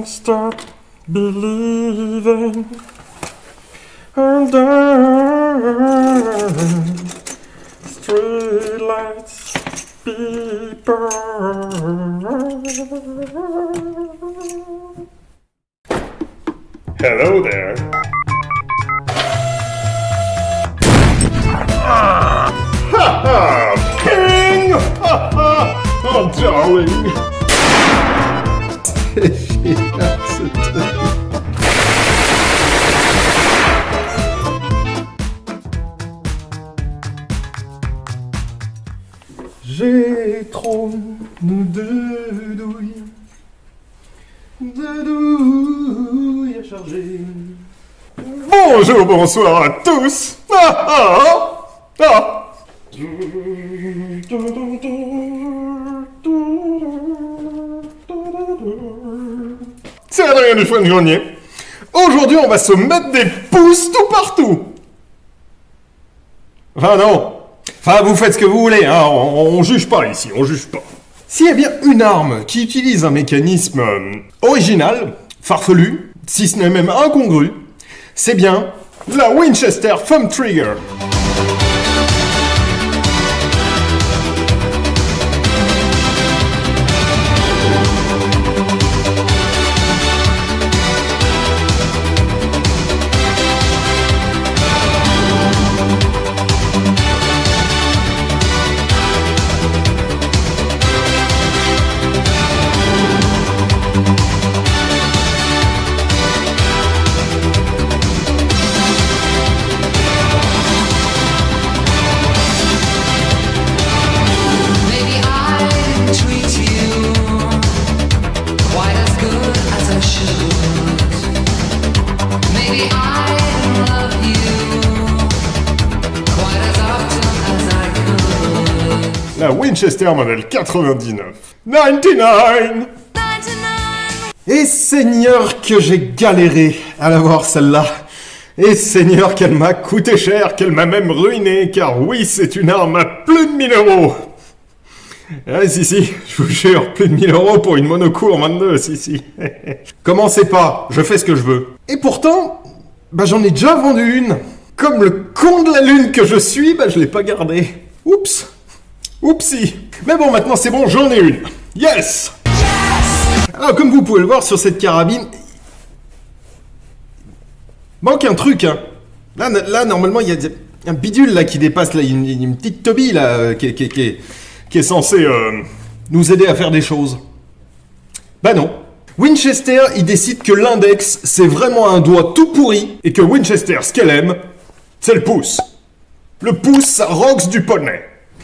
can't stop believing. And then street lights people. Hello there. Ha ha! King! Ha ha! Oh darling! J'ai trop de douilles à charger. Bonjour, bonsoir à tous. C'est Adrien du Foin de Grenier. Aujourd'hui, on va se mettre des pouces tout partout. Enfin non. Enfin, vous faites ce que vous voulez, hein. On juge pas ici, on juge pas. S'il y a bien une arme qui utilise un mécanisme original, farfelu, si ce n'est même incongru, c'est bien la Winchester Thumb Trigger. La Winchester modèle 99. 99! Et Seigneur que j'ai galéré à l'avoir celle-là. Et Seigneur qu'elle m'a coûté cher, qu'elle m'a même ruiné, car oui, c'est une arme à plus de 1000 euros. Ah si, je vous jure, plus de 1000 euros pour une monocour 22, si. Commencez pas, je fais ce que je veux. Et pourtant, j'en ai déjà vendu une. Comme le con de la lune que je suis, je l'ai pas gardée. Oups. Oupsie. Mais bon, maintenant c'est bon, j'en ai une. Yes. Alors, comme vous pouvez le voir sur cette carabine, manque un truc, hein. Là normalement, il y a un bidule là qui dépasse, là, une petite tobie là, qui est censée nous aider à faire des choses. Bah non. Winchester, il décide que l'index, c'est vraiment un doigt tout pourri, et que Winchester, ce qu'elle aime, c'est le pouce. Le pouce, ça roxe du poney.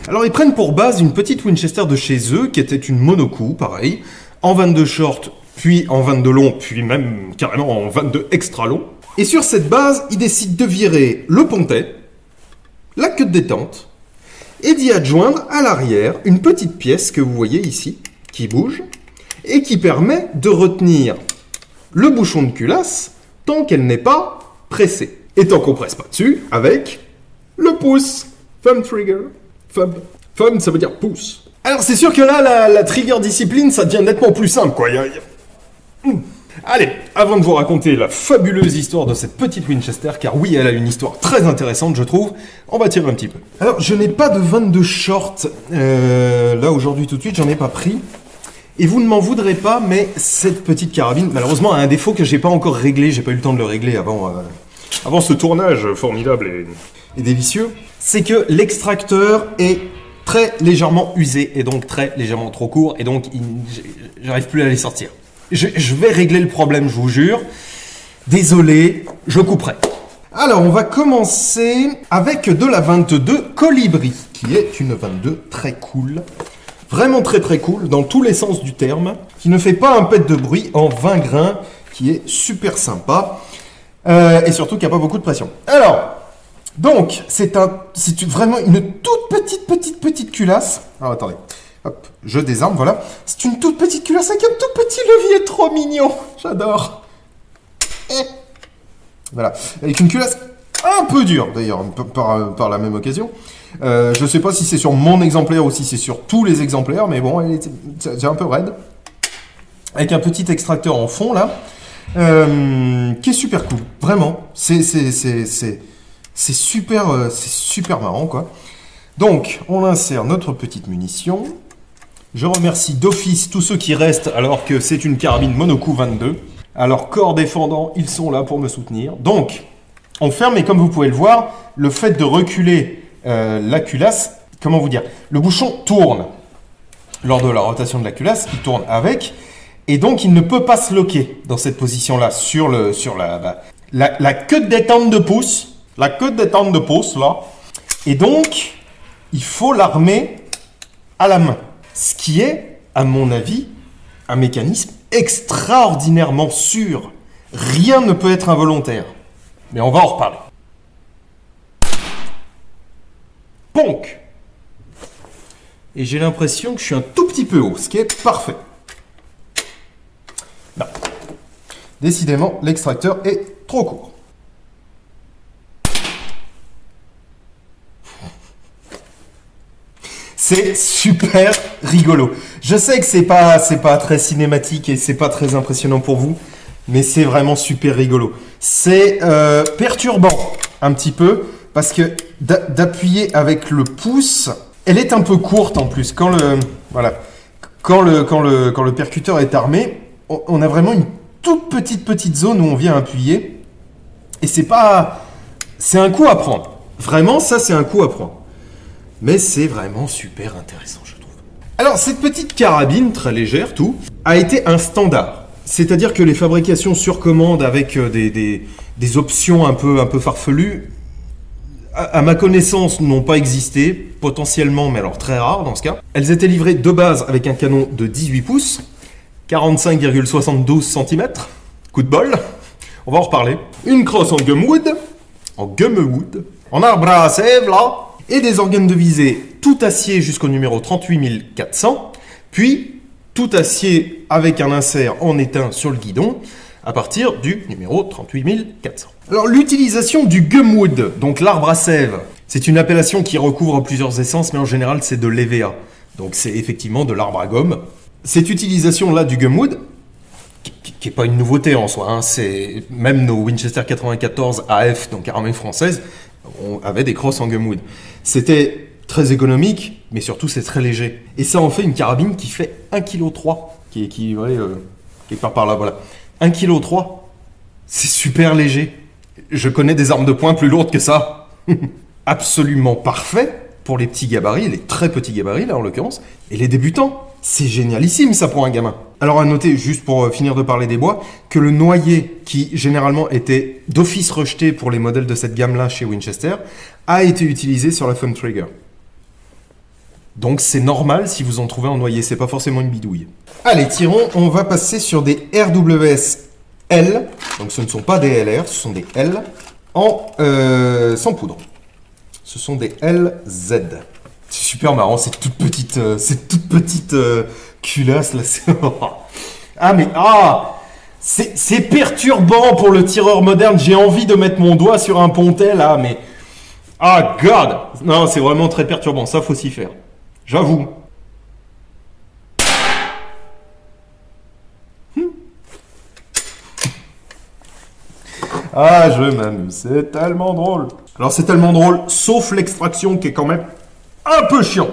Alors ils prennent pour base une petite Winchester de chez eux, qui était une monocoup, pareil, en 22 short, puis en 22 long, puis même carrément en 22 extra long. Et sur cette base, ils décident de virer le pontet, la queue de détente, et d'y adjoindre à l'arrière une petite pièce que vous voyez ici, qui bouge, et qui permet de retenir le bouchon de culasse tant qu'elle n'est pas pressée. Et tant qu'on presse pas dessus, avec le pouce, thumb trigger. Thumb, ça veut dire pouce. Alors c'est sûr que là, la trigger discipline, ça devient nettement plus simple, quoi. Allez, avant de vous raconter la fabuleuse histoire de cette petite Winchester, car oui, elle a une histoire très intéressante, je trouve, on va tirer un petit peu. Alors, je n'ai pas de 22 short, là, aujourd'hui, tout de suite, j'en ai pas pris. Et vous ne m'en voudrez pas, mais cette petite carabine, malheureusement, a un défaut que j'ai pas encore réglé, j'ai pas eu le temps de le régler avant ce tournage formidable et délicieux. C'est que l'extracteur est très légèrement usé, et donc très légèrement trop court, et donc j'arrive plus à les sortir. Je vais régler le problème, je vous jure. Désolé, je couperai. Alors, on va commencer avec de la 22 Colibri, qui est une 22 très cool. Vraiment très très cool, dans tous les sens du terme. Qui ne fait pas un pet de bruit en 20 grains, qui est super sympa. Et surtout qui n'a pas beaucoup de pression. Alors, donc, c'est vraiment une toute petite culasse. Alors, attendez. Hop, je désarme, voilà. C'est une toute petite culasse avec un tout petit levier trop mignon. J'adore. Voilà. Avec une culasse un peu dure, d'ailleurs, par la même occasion. Je ne sais pas si c'est sur mon exemplaire ou si c'est sur tous les exemplaires, mais bon, c'est un peu raide. avec un petit extracteur en fond là, qui est super cool, vraiment. C'est super marrant quoi. Donc, on insère notre petite munition. Je remercie d'office tous ceux qui restent alors que c'est une carabine monocoup 22. Alors, corps défendant, ils sont là pour me soutenir. Donc, on ferme et comme vous pouvez le voir, le fait de reculer la culasse, comment vous dire, le bouchon tourne. Lors de la rotation de la culasse, il tourne avec. Et donc, il ne peut pas se loquer dans cette position-là sur la queue de détente de pouce. La queue de détente de pouce, là. Et donc, il faut l'armer à la main. Ce qui est, à mon avis, un mécanisme extraordinairement sûr. Rien ne peut être involontaire. Mais on va en reparler. Ponk. Et j'ai l'impression que je suis un tout petit peu haut, ce qui est parfait. Non. Décidément, l'extracteur est trop court. C'est super rigolo. Je sais que c'est pas très cinématique et c'est pas très impressionnant pour vous, mais c'est vraiment super rigolo. C'est perturbant un petit peu parce que d'appuyer avec le pouce, elle est un peu courte en plus. Quand le percuteur est armé, on a vraiment une toute petite zone où on vient appuyer et c'est un coup à prendre. Vraiment, ça c'est un coup à prendre. Mais c'est vraiment super intéressant, je trouve. Alors, cette petite carabine, très légère, tout, a été un standard. C'est-à-dire que les fabrications sur commande avec des options un peu farfelues, à ma connaissance, n'ont pas existé, potentiellement, mais alors très rare dans ce cas. Elles étaient livrées de base avec un canon de 18 pouces, 45,72 cm, coup de bol, on va en reparler. Une crosse en gumwood, en arbre à sève, là, et des organes de visée tout acier jusqu'au numéro 38400, puis tout acier avec un insert en étain sur le guidon à partir du numéro 38400. Alors l'utilisation du gumwood, donc l'arbre à sève, c'est une appellation qui recouvre plusieurs essences, mais en général c'est de l'EVA, donc c'est effectivement de l'arbre à gomme. Cette utilisation-là du gumwood, qui n'est pas une nouveauté en soi, hein, c'est même nos Winchester 94 AF, donc armée française, on avait des crosses en gumwood. C'était très économique, mais surtout c'est très léger. Et ça en fait une carabine qui fait 1,3 kg, qui quelque part par là, voilà. 1,3 kg, c'est super léger. Je connais des armes de poing plus lourdes que ça. Absolument parfait pour les petits gabarits, les très petits gabarits là en l'occurrence, et les débutants. C'est génialissime ça pour un gamin. Alors à noter, juste pour finir de parler des bois, que le noyer, qui généralement était d'office rejeté pour les modèles de cette gamme-là chez Winchester, a été utilisé sur la Fun Trigger. Donc c'est normal si vous en trouvez en noyer, c'est pas forcément une bidouille. Allez, tirons, on va passer sur des RWS L, donc ce ne sont pas des LR, ce sont des L, sans poudre. Ce sont des LZ. C'est super marrant, cette toute petite culasse là. C'est perturbant pour le tireur moderne. J'ai envie de mettre mon doigt sur un pontet là, mais God, non, c'est vraiment très perturbant. Ça, faut s'y faire. J'avoue. Je m'amuse. C'est tellement drôle. Alors c'est tellement drôle, sauf l'extraction qui est quand même un peu chiant.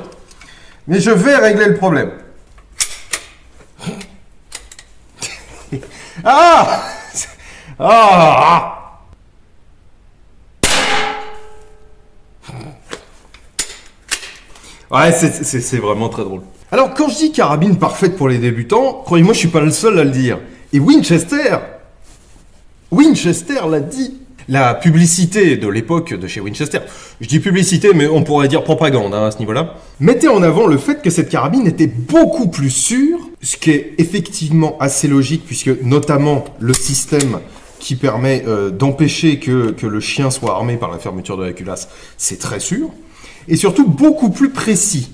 Mais je vais régler le problème. Ouais, c'est vraiment très drôle. Alors, quand je dis carabine parfaite pour les débutants, croyez-moi, je suis pas le seul à le dire. Et Winchester l'a dit. La publicité de l'époque de chez Winchester, je dis publicité, mais on pourrait dire propagande à ce niveau-là, mettait en avant le fait que cette carabine était beaucoup plus sûre, ce qui est effectivement assez logique, puisque notamment le système qui permet d'empêcher que le chien soit armé par la fermeture de la culasse, c'est très sûr, et surtout beaucoup plus précis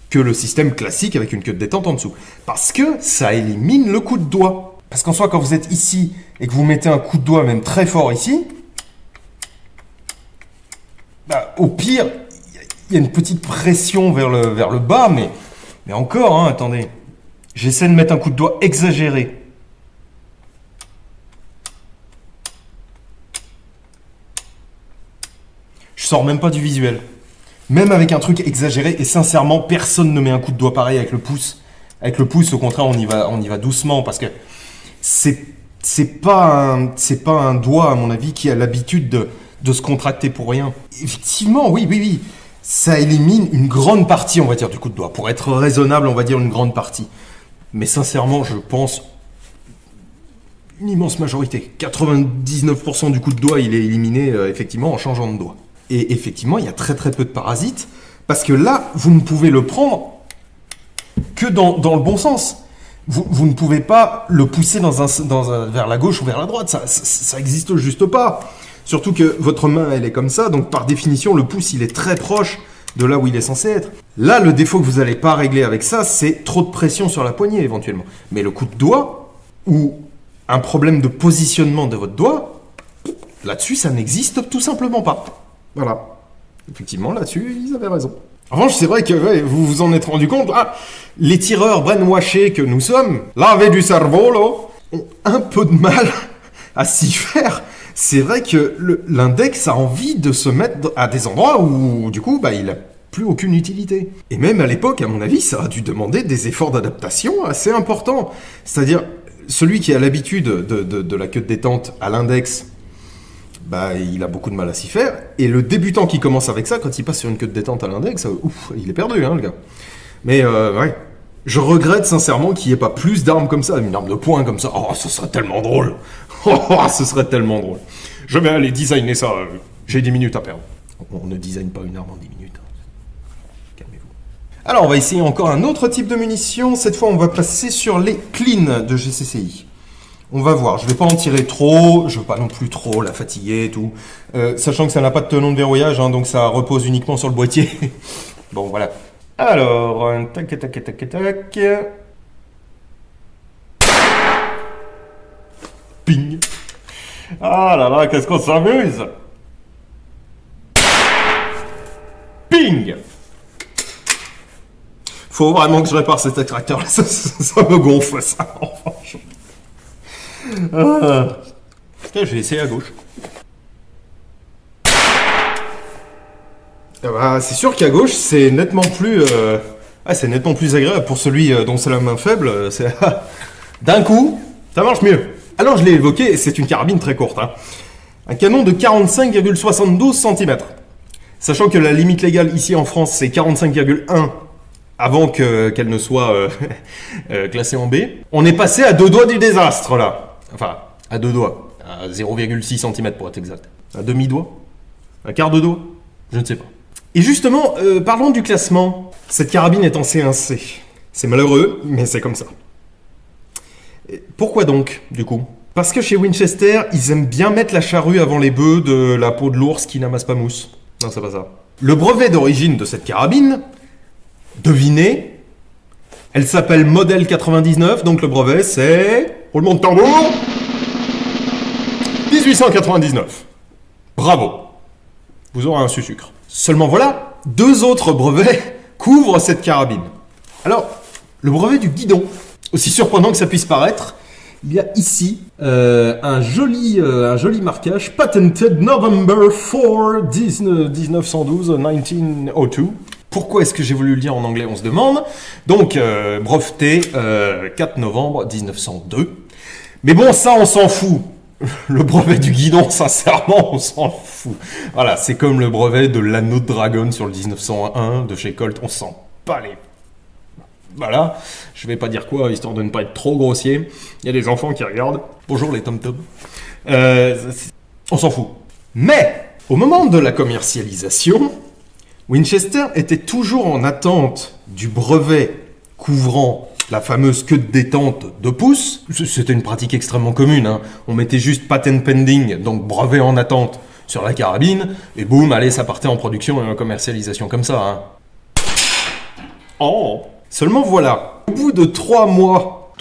que le système classique avec une queue de détente en dessous, parce que ça élimine le coup de doigt. Parce qu'en soi, quand vous êtes ici et que vous mettez un coup de doigt même très fort ici, au pire, il y a une petite pression vers le bas, mais encore, hein, attendez. J'essaie de mettre un coup de doigt exagéré. Je sors même pas du visuel. Même avec un truc exagéré, et sincèrement, personne ne met un coup de doigt pareil avec le pouce. Avec le pouce, au contraire, on y va doucement, parce que c'est pas un doigt, à mon avis, qui a l'habitude de se contracter pour rien. Effectivement, oui. Ça élimine une grande partie, on va dire, du coup de doigt. Pour être raisonnable, on va dire une grande partie. Mais sincèrement, je pense une immense majorité. 99% du coup de doigt, il est éliminé, effectivement, en changeant de doigt. Et effectivement, il y a très très peu de parasites, parce que là, vous ne pouvez le prendre que dans le bon sens. Vous ne pouvez pas le pousser vers la gauche ou vers la droite, ça existe juste pas. Surtout que votre main, elle est comme ça, donc par définition, le pouce, il est très proche de là où il est censé être. Là, le défaut que vous n'allez pas régler avec ça, c'est trop de pression sur la poignée, éventuellement. Mais le coup de doigt, ou un problème de positionnement de votre doigt, là-dessus, ça n'existe tout simplement pas. Voilà. Effectivement, là-dessus, ils avaient raison. En revanche, c'est vrai que vous vous en êtes rendu compte, les tireurs brainwashés que nous sommes, lavés du cerveau, là, ont un peu de mal à s'y faire. C'est vrai que l'index a envie de se mettre à des endroits où, du coup, il n'a plus aucune utilité. Et même à l'époque, à mon avis, ça a dû demander des efforts d'adaptation assez importants. C'est-à-dire, celui qui a l'habitude de la queue de détente à l'index, il a beaucoup de mal à s'y faire. Et le débutant qui commence avec ça, quand il passe sur une queue de détente à l'index, il est perdu, le gars. Mais ouais, je regrette sincèrement qu'il n'y ait pas plus d'armes comme ça, une arme de poing comme ça. Oh, ce serait tellement drôle. Ce serait tellement drôle. Je vais aller designer ça. J'ai 10 minutes à perdre. On ne design pas une arme en 10 minutes. Calmez-vous. Alors, on va essayer encore un autre type de munitions. Cette fois, on va passer sur les clean de GCCI. On va voir, je ne vais pas en tirer trop, je ne veux pas non plus trop la fatiguer et tout. Sachant que ça n'a pas de tenon de verrouillage, donc ça repose uniquement sur le boîtier. Bon, voilà. Alors, tac. Ping. Ah là là, qu'est-ce qu'on s'amuse. Ping. Faut vraiment que je répare cet extracteur là, ça me gonfle ça, en revanche. Je vais essayer à gauche. C'est sûr qu'à gauche, c'est nettement plus agréable pour celui dont c'est la main faible. D'un coup, ça marche mieux. Alors je l'ai évoqué, c'est une carabine très courte. Un canon de 45,72 cm. Sachant que la limite légale ici en France, c'est 45,1 avant qu'elle ne soit classée en B. On est passé à 2 doigts du désastre là. Enfin, à 2 doigts. À 0,6 cm pour être exact. Un demi-doigt? Un quart de doigt? Je ne sais pas. Et justement, parlons du classement. Cette carabine est en C1C. C'est malheureux, mais c'est comme ça. Et pourquoi donc, du coup? Parce que chez Winchester, ils aiment bien mettre la charrue avant les bœufs de la peau de l'ours qui n'amasse pas mousse. Non, c'est pas ça. Le brevet d'origine de cette carabine, devinez, elle s'appelle Model 99, donc le brevet c'est... Roulement de tambour 1899. Bravo. Vous aurez un sucre. Seulement voilà, 2 autres brevets couvrent cette carabine. Alors, le brevet du guidon, aussi surprenant que ça puisse paraître, il y a ici un joli marquage, Patented November 4 1912. Pourquoi est-ce que j'ai voulu le dire en anglais, on se demande. Donc, breveté 4 novembre 1902. Mais bon, ça, on s'en fout. Le brevet du guidon, sincèrement, on s'en fout. Voilà, c'est comme le brevet de l'anneau de dragon sur le 1901 de chez Colt, on s'en bat les... Voilà, je vais pas dire quoi, histoire de ne pas être trop grossier. Il y a des enfants qui regardent. Bonjour les tom-toms. On s'en fout. Mais, au moment de la commercialisation, Winchester était toujours en attente du brevet couvrant la fameuse queue de détente de pouce. C'était une pratique extrêmement commune. On mettait juste patent pending, donc brevet en attente, sur la carabine, et boum, allez, ça partait en production et en commercialisation comme ça. Oh. Seulement voilà, au bout de 3 mois...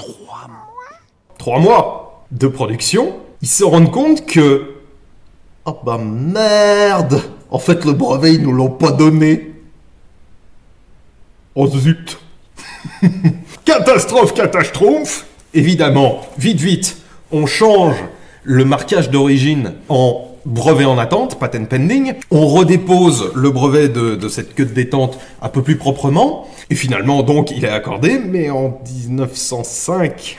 3 mois de production, ils se rendent compte que... Oh bah merde! En fait, le brevet, ils nous l'ont pas donné. Oh zut! Catastrophe, catastrophe. Évidemment, vite, on change le marquage d'origine en brevet en attente, patent pending. On redépose le brevet de cette queue de détente un peu plus proprement. Et finalement, donc, il est accordé, mais en 1905...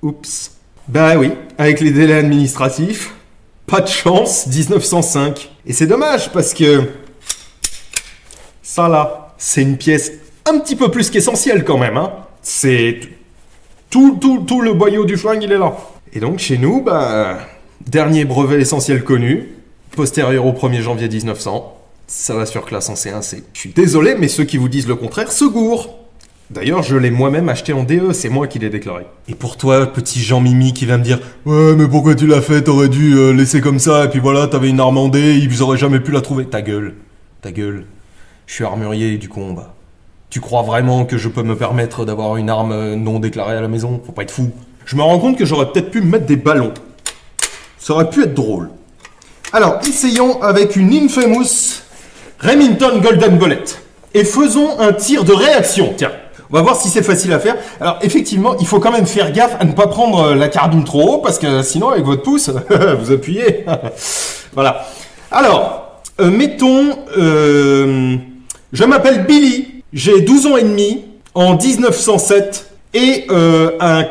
Oups. Bah oui, avec les délais administratifs, pas de chance, 1905. Et c'est dommage, parce que... ça là, c'est une pièce un petit peu plus qu'essentielle quand même, hein. C'est... Tout le boyau du flingue, il est là. Et donc, chez nous, bah... dernier brevet essentiel connu, postérieur au 1er janvier 1900, ça va sur classe en C1C. Je suis désolé, mais ceux qui vous disent le contraire se gourrent. D'ailleurs, je l'ai moi-même acheté en DE, c'est moi qui l'ai déclaré. Et pour toi, petit Jean-Mimi qui va me dire « Ouais, mais pourquoi tu l'as fait? T'aurais dû laisser comme ça, et puis voilà, t'avais une arme en D, ils auraient jamais pu la trouver. » Ta gueule. Je suis armurier du combat. Tu crois vraiment que je peux me permettre d'avoir une arme non déclarée à la maison? Faut pas être fou. Je me rends compte que j'aurais peut-être pu me mettre des ballons. Ça aurait pu être drôle. Alors, essayons avec une Infamous Remington Golden Bullet. Et faisons un tir de réaction. Tiens, on va voir si c'est facile à faire. Alors, effectivement, il faut quand même faire gaffe à ne pas prendre la carabine trop haut, parce que sinon, avec votre pouce, vous appuyez. Voilà. Alors, mettons... je m'appelle Billy, j'ai 12 ans et demi, en 1907, et un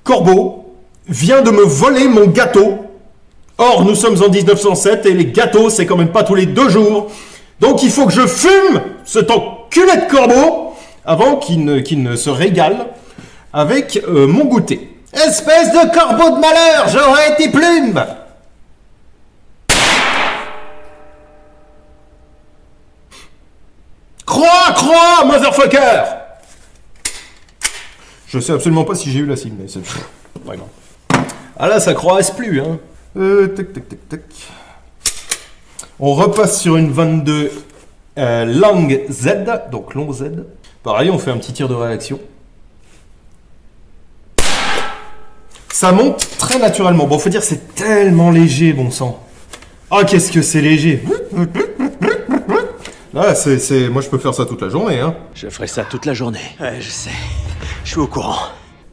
corbeau vient de me voler mon gâteau. Or, nous sommes en 1907 et les gâteaux, c'est quand même pas tous les 2 jours. Donc, il faut que je fume cet enculé de corbeau avant qu'il ne se régale avec mon goûter. Espèce de corbeau de malheur, j'aurais été plume! Croix, motherfucker! Je sais absolument pas si j'ai eu la cible, mais c'est vraiment. Ah là, ça croise plus, hein. Tac. On repasse sur une 22 Long Z, donc long Z. Pareil, on fait un petit tir de réaction. Ça monte très naturellement. Bon, faut dire, c'est tellement léger, bon sang. Ah, qu'est-ce que c'est léger. Là, moi, je peux faire ça toute la journée, hein. Je ferai ça toute la journée. Ouais, je sais. Je suis au courant.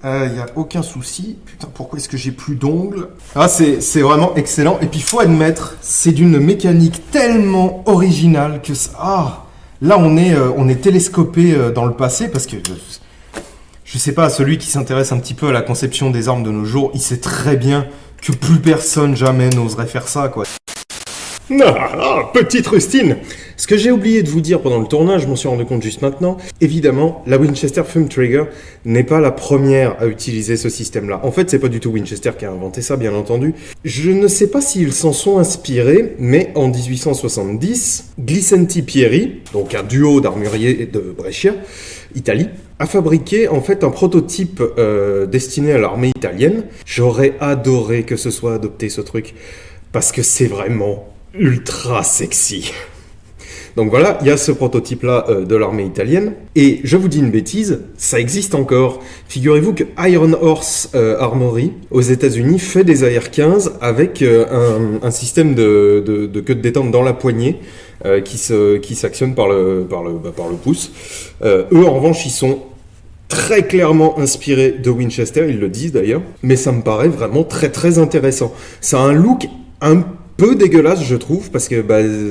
Y a aucun souci. Putain, pourquoi est-ce que j'ai plus d'ongles? Ah, c'est vraiment excellent. Et puis, faut admettre, c'est d'une mécanique tellement originale que ça... Ah, là, on est télescopé dans le passé parce que... Je sais pas, celui qui s'intéresse un petit peu à la conception des armes de nos jours, il sait très bien que plus personne jamais n'oserait faire ça, quoi. Petite rustine. Ce que j'ai oublié de vous dire pendant le tournage, je m'en suis rendu compte juste maintenant, évidemment, la Winchester Thumb Trigger n'est pas la première à utiliser ce système-là. En fait, c'est pas du tout Winchester qui a inventé ça, bien entendu. Je ne sais pas s'ils s'en sont inspirés, mais en 1870, Glicenti Pieri, donc un duo d'armuriers de Brescia, Italie, a fabriqué en fait un prototype destiné à l'armée italienne. J'aurais adoré que ce soit adopté ce truc, parce que c'est vraiment ultra sexy. Donc voilà, il y a ce prototype-là de l'armée italienne. Et je vous dis une bêtise, ça existe encore. Figurez-vous que Iron Horse Armory, aux États-Unis, fait des AR-15 avec un système de queue de détente dans la poignée qui s'actionne par le pouce. Eux, en revanche, ils sont très clairement inspirés de Winchester, ils le disent d'ailleurs. Mais ça me paraît vraiment très très intéressant. Ça a un look un peu dégueulasse, je trouve, parce que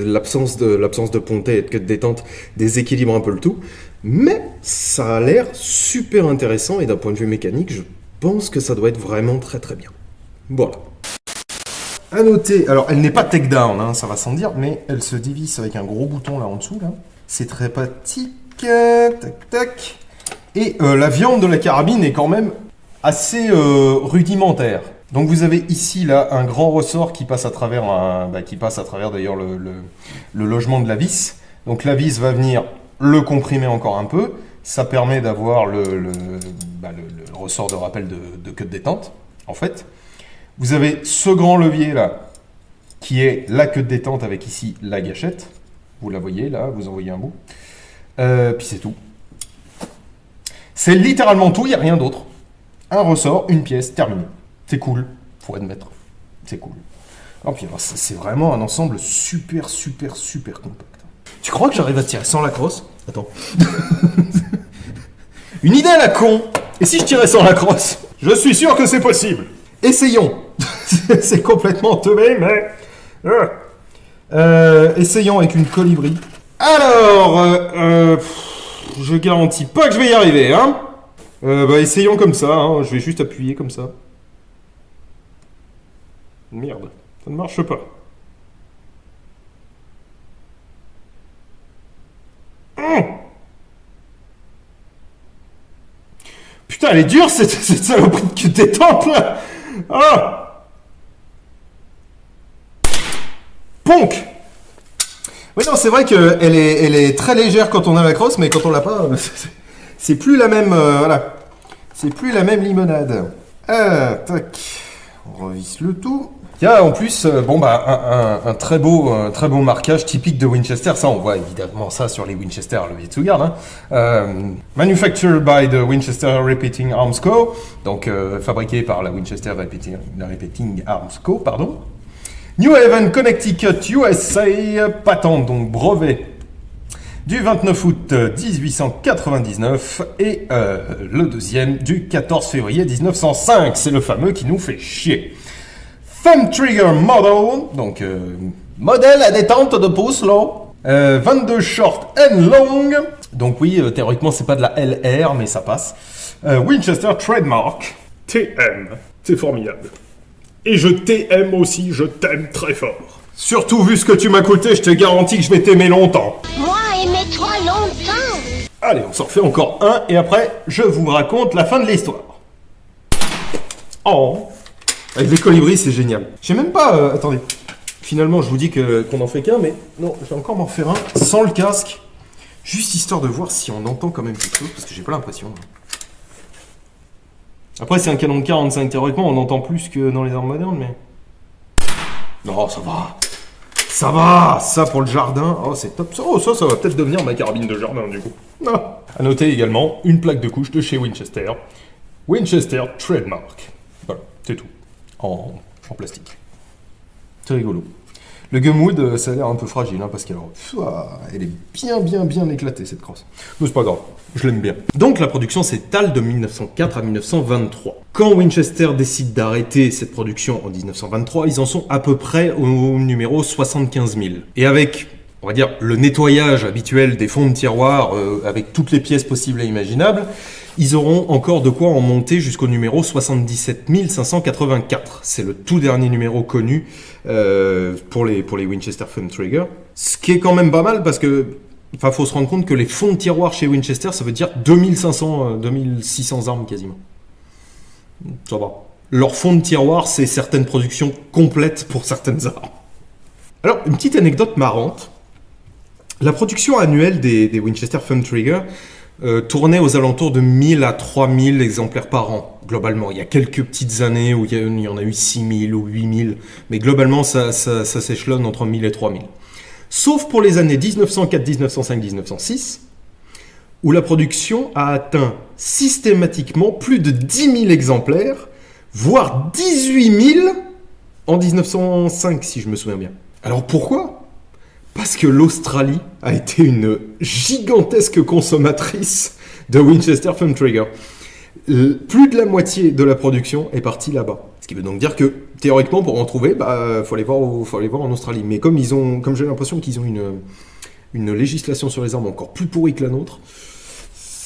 l'absence de pontet et de queue de détente déséquilibre un peu le tout, mais ça a l'air super intéressant et d'un point de vue mécanique, je pense que ça doit être vraiment très très bien. Voilà. À noter, alors elle n'est pas takedown, hein, ça va sans dire, mais elle se divise avec un gros bouton là en dessous, là. C'est très pratique, tac tac. Et la viande de la carabine est quand même assez rudimentaire. Donc vous avez ici là un grand ressort qui passe à travers d'ailleurs le logement de la vis. Donc la vis va venir le comprimer encore un peu. Ça permet d'avoir le ressort de rappel de queue de détente. En fait, vous avez ce grand levier là qui est la queue de détente avec ici la gâchette. Vous la voyez là, vous en voyez un bout. Puis c'est tout. C'est littéralement tout, il n'y a rien d'autre. Un ressort, une pièce, terminé. C'est cool, faut admettre. C'est cool. Et puis c'est vraiment un ensemble super compact. Tu crois que j'arrive à tirer sans la crosse? Attends. Une idée à la con. Et si je tirais sans la crosse? Je suis sûr que c'est possible. Essayons. C'est complètement teubé, mais... essayons avec une colibri. Alors, je garantis pas que je vais y arriver, hein. Essayons comme ça, hein. Je vais juste appuyer comme ça. Merde, ça ne marche pas. Putain, elle est dure cette saloperie de détente là. Ah. Ponk. Oui, non, c'est vrai qu'elle est très légère quand on a la crosse, mais quand on l'a pas, c'est plus la même, voilà. C'est plus la même limonade. Tac. On revisse le tout. Il y a en plus, un très beau marquage typique de Winchester. Ça, on voit évidemment ça sur les Winchester levier de sauvegarde. Manufactured by the Winchester Repeating Arms Co. Donc, fabriqué par la Winchester Repeating Arms Co. Pardon. New Haven, Connecticut, USA. Patent, donc brevet du 29 août 1899 et le deuxième du 14 février 1905. C'est le fameux qui nous fait chier. Thumb Trigger Model, donc modèle à détente de pouce, là. 22 short and long. Donc oui, théoriquement, c'est pas de la LR, mais ça passe. Winchester Trademark. TM. C'est formidable. Et je t'aime aussi, je t'aime très fort. Surtout vu ce que tu m'as coûté, je te garantis que je vais t'aimer longtemps. Moi, aimez-toi longtemps. Allez, on s'en refait encore un, et après, je vous raconte la fin de l'histoire. Oh. Avec les colibris, c'est génial. J'ai même pas... attendez. Finalement, je vous dis qu'on en fait qu'un, mais non, je vais encore m'en faire un sans le casque. Juste histoire de voir si on entend quand même quelque chose, parce que j'ai pas l'impression. Après, c'est un canon de 45. Théoriquement, on entend plus que dans les armes modernes, mais... Non, ça va. Ça va. Ça, pour le jardin. Oh, c'est top. Oh, ça va peut-être devenir ma carabine de jardin, du coup. Ah. À noter également, une plaque de couche de chez Winchester. Winchester Trademark. Voilà, c'est tout. En plastique. C'est rigolo. Le Gumwood, ça a l'air un peu fragile, parce qu'elle est bien éclatée, cette crosse. Mais c'est pas grave, je l'aime bien. Donc la production s'étale de 1904 à 1923. Quand Winchester décide d'arrêter cette production en 1923, ils en sont à peu près au numéro 75 000. Et avec, on va dire, le nettoyage habituel des fonds de tiroir, avec toutes les pièces possibles et imaginables, ils auront encore de quoi en monter jusqu'au numéro 77 584. C'est le tout dernier numéro connu pour les Winchester Thumb Trigger. Ce qui est quand même pas mal parce que, faut se rendre compte que les fonds de tiroir chez Winchester, ça veut dire 2600 armes quasiment. Ça va. Leur fond de tiroir, c'est certaines productions complètes pour certaines armes. Alors, une petite anecdote marrante. La production annuelle des Winchester Thumb Trigger tournait aux alentours de 1000 à 3000 exemplaires par an, globalement. Il y a quelques petites années où il y en a eu 6000 ou 8000, mais globalement, ça s'échelonne entre 1000 et 3000. Sauf pour les années 1904, 1905, 1906, où la production a atteint systématiquement plus de 10 000 exemplaires, voire 18 000 en 1905, si je me souviens bien. Alors pourquoi ? Parce que l'Australie a été une gigantesque consommatrice de Winchester Thumb Trigger. Plus de la moitié de la production est partie là-bas. Ce qui veut donc dire que, théoriquement, pour en trouver, faut aller voir en Australie. Mais comme j'ai l'impression qu'ils ont une législation sur les armes encore plus pourrie que la nôtre,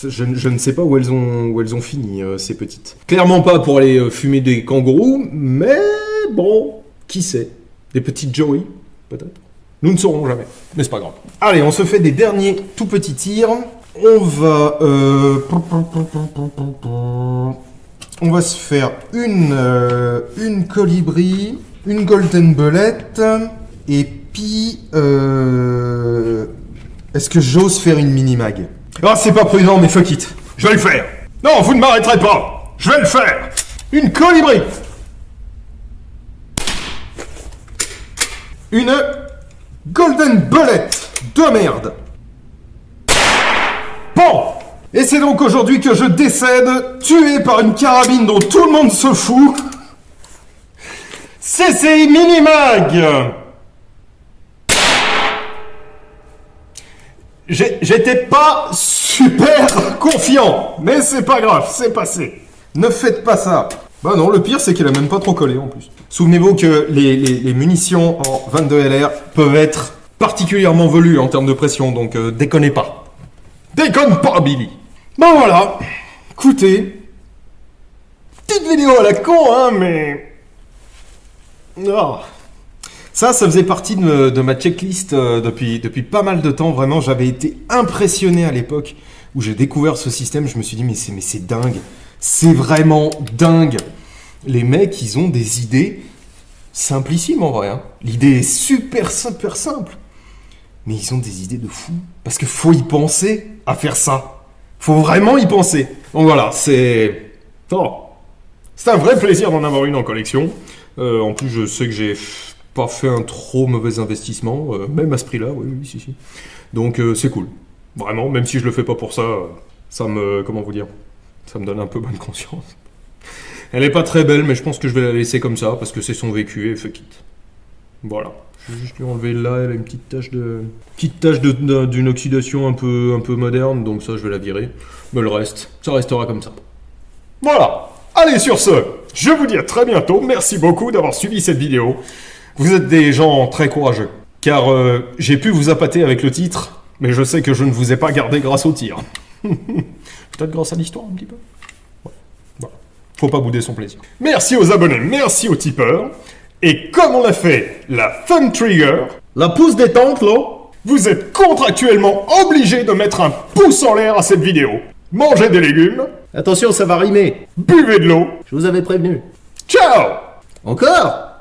je ne sais pas où elles ont fini, ces petites. Clairement pas pour aller fumer des kangourous, mais bon, qui sait. Des petites Joey, peut-être. Nous ne saurons jamais, mais c'est pas grave. Allez, on se fait des derniers tout petits tirs. On va se faire une colibri, une golden bullet, et puis est-ce que j'ose faire une mini-mag? Ah, c'est pas prudent, mais fuck it. Je vais le faire. Non, vous ne m'arrêterez pas. Je vais le faire. Une colibri. Une golden bullet de merde. Bon. Et c'est donc aujourd'hui que je décède, tué par une carabine dont tout le monde se fout. CCI Minimag. J'étais pas super confiant, mais c'est pas grave, c'est passé. Ne faites pas ça. Bah non, le pire c'est qu'elle a même pas trop collé en plus. Souvenez-vous que les munitions en 22 LR peuvent être particulièrement velues en termes de pression, donc déconnez pas. Déconne pas, Billy. Bon voilà, écoutez, petite vidéo à la con, hein, mais... Oh. Ça faisait partie de ma checklist depuis pas mal de temps. Vraiment, j'avais été impressionné à l'époque où j'ai découvert ce système. Je me suis dit, mais c'est dingue. C'est vraiment dingue. Les mecs, ils ont des idées simplissimes en vrai. Hein. L'idée est super simple. Mais ils ont des idées de fou. Parce qu'il faut y penser à faire ça. Faut vraiment y penser. Donc voilà, c'est... Oh. C'est un vrai plaisir d'en avoir une en collection. En plus, je sais que j'ai pas fait un trop mauvais investissement, même à ce prix-là, oui, si. Donc c'est cool. Vraiment, même si je le fais pas pour ça, ça me... Comment vous dire ? Ça me donne un peu bonne conscience. Elle est pas très belle, mais je pense que je vais la laisser comme ça, parce que c'est son vécu et fuck it. Voilà. Je vais juste lui enlever là, elle a une petite tache d'une oxydation un peu moderne, donc ça je vais la virer. Mais le reste, ça restera comme ça. Voilà. Allez, sur ce, je vous dis à très bientôt. Merci beaucoup d'avoir suivi cette vidéo. Vous êtes des gens très courageux, car j'ai pu vous appâter avec le titre, mais je sais que je ne vous ai pas gardé grâce au tir. Peut-être grâce à l'histoire un petit peu. Ouais. Voilà. Faut pas bouder son plaisir. Merci aux abonnés, merci aux tipeurs. Et comme on a fait la Thumb Trigger, la pouce détente là, vous êtes contractuellement obligé de mettre un pouce en l'air à cette vidéo. Mangez des légumes. Attention, ça va rimer. Buvez de l'eau. Je vous avais prévenu. Ciao! Encore ?